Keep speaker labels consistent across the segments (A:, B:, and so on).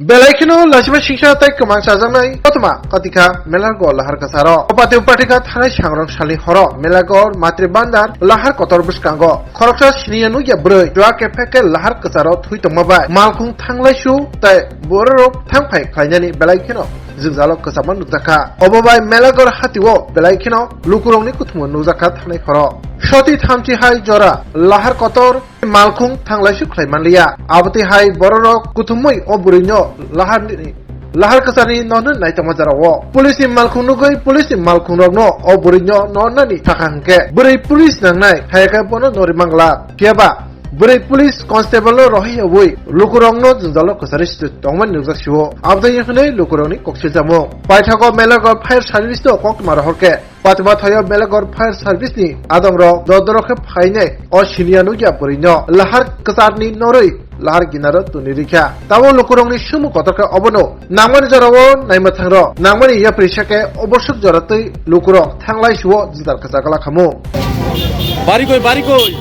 A: बेलायखिनो लासिबा शिक्षा तै कमां साजांनाय प्रथमा कतिका मेलागो लाहार कसारो उपाते उपाटिका थानाय सांग्रां सालि हरो मेलागोर मातृ बान्दार लाहार कतर बुसकांगो खरकसा स्नियानु या ब्रै दुआ केफेके लाहार कसारो थुइतमाबाय मालखुं थांलायसु तै बररक थांफाय खायनानि बेलायखिनो जिगजालो कसाबा नुजाखा अबबाय मेलागोर हातिवो बेलायखिनो लुकुरंनि कुथुमो नुजाखा थानाय हरो सती थामथि हाय जरा लाहार कतर मालखुं थांलायसु खायमानलिया आबति हाय बररक कुथुमै अबुरिनो लाहार कसानि नन नायतमा जारावो पुलिसनि मालखुं नुगै पुलिसनि मालखुं रगनो अबुरिनो नननि थाखांके बोरै पुलिस नांनाय हायका बनो नरिमांला केबा बोरै पुलिस कन्स्टेबल रहियावै लुकुरंनो जुजालो कसारि तंमन नुजासिवो आबदाय हनै लुकुरंनि कक्सिजामो पाइथागो मेलागोर फायर सार्भिस तो कक्तमार हरके पातमा थयो मेलागोर फायर सार्भिसनि आदंरो ददरखे फायने अ सिनियानु या बोरैनो लाहार कसारनि नरै लाहार गिनारो तुनिरिखा तावो लुकुरंनि सुमु कतरके अबनो नांमनि जरावो नायमाथांरो नांमनि या प्रिसाके अबसक जरातै लुकुरं थांलायसुवो जिदार कसागला खामु
B: बारी कोई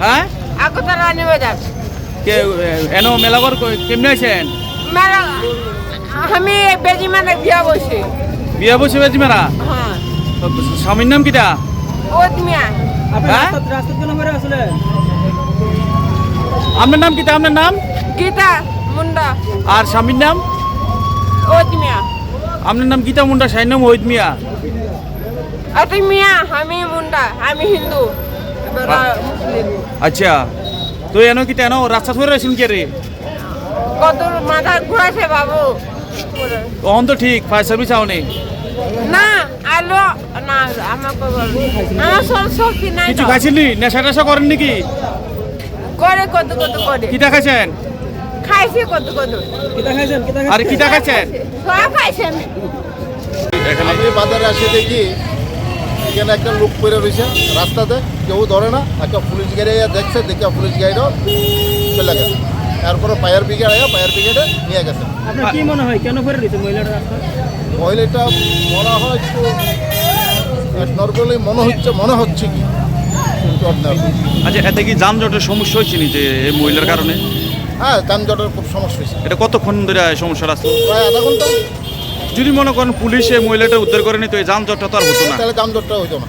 B: হ্যাঁ
C: আগতরা নিবে যাব
B: কে এনো মেলাগর কেমনে আছেন
C: মেলা আমি বেজিমানে
B: বিয়া বসে বেজিমারা
C: হ্যাঁ
B: স্বামীর নাম কিটা
C: ওদমিয়া
B: হ্যাঁ
D: রাস্তা কোন নম্বরে আসলে
B: আপনার নাম কিটা আপনার নাম
C: গীতা মুন্ডা
B: আর স্বামীর নাম
C: ওদমিয়া
B: আপনার নাম গীতা মুন্ডা স্বামীর নাম ওহিদ মিয়া
C: ওদমিয়া আমি মুন্ডা আমি হিন্দু মুসলিম
B: আচ্ছা তো এনো কিটা এনো রাস্তা ধরে আছেন কে রে
C: কত মাথা ঘুরাছে বাবু
B: তখন তো ঠিক ফায়ার সার্ভিস আওনে
C: না আলো না আমাকে বল আমার শক্তি নাই
B: কিছু খাইছিলি নেশা টেশা করেন নাকি
C: করে কত করে
B: কিটা খাইছেন
C: খাইছি কত
B: আর কিটা খাইছেন
C: সব খাইছেন
E: আমি বাজারে আসে দেখি এখানে একটা লোক পড়ে রয়েছে রাস্তাতে কেউ ধরে না একটা পুলিশ গাড়ি দেখছে দেখে পুলিশ গাড়িও চলে গেছে তারপরে ফায়ার ব্রিগেডে নিয়ে গেছে
D: আপনার কি মনে হয় কেন পড়ে রয়েছে মহিলাটা রাস্তা
E: মহিলাটা বলা হয় একটু নর্মালি মনে হচ্ছে কি কিন্তু আপনার
B: আচ্ছা এতে কি যানজটের সমস্যা হয়েছে নি যে এই মহিলার কারণে
E: হ্যাঁ যানজটের খুব সমস্যা হয়েছে
B: এটা কতক্ষণ ধরে সমস্যাটা আসলো
E: প্রায় আধা ঘন্টা
B: যদি মনে করেন পুলিশ এই মহিলাটা উদ্ধার করেনি তো এই যানজটটা তো আর হতো না
E: তাহলে যানজটটা হইতো না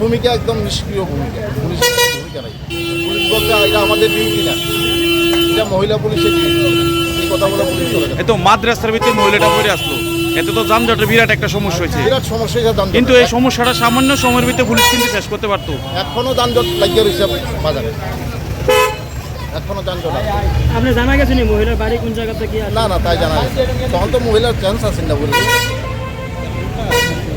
E: ভূমিকা একদম নিষ্ক্রিয় ভূমিকা পুলিশের ভূমিকা নাই পুলিশ বলতে এটা আমাদের ডিউটি না এটা মহিলা পুলিশের ডিউটি এই কথা বলে পুলিশ চলে
B: এ তো মাদ্রাসার ভিতরে মহিলাটা পড়ে আসলো এতে তো যানজটের বিরাট একটা সমস্যা হয়েছে
E: বিরাট সমস্যা হয়েছে যানজট
B: কিন্তু এই সমস্যাটা সামান্য সময়ের ভিতরে পুলিশ কিন্তু শেষ করতে পারতো
E: এখনো যানজট লাগিয়ে রয়েছে বাজারে এখনো যানজট আছে
D: আপনি জানা গেছেন মহিলার বাড়ি কোন জায়গা থেকে
E: না তাই জানা যায় তখন তো মহিলার চান্স আছে না বলে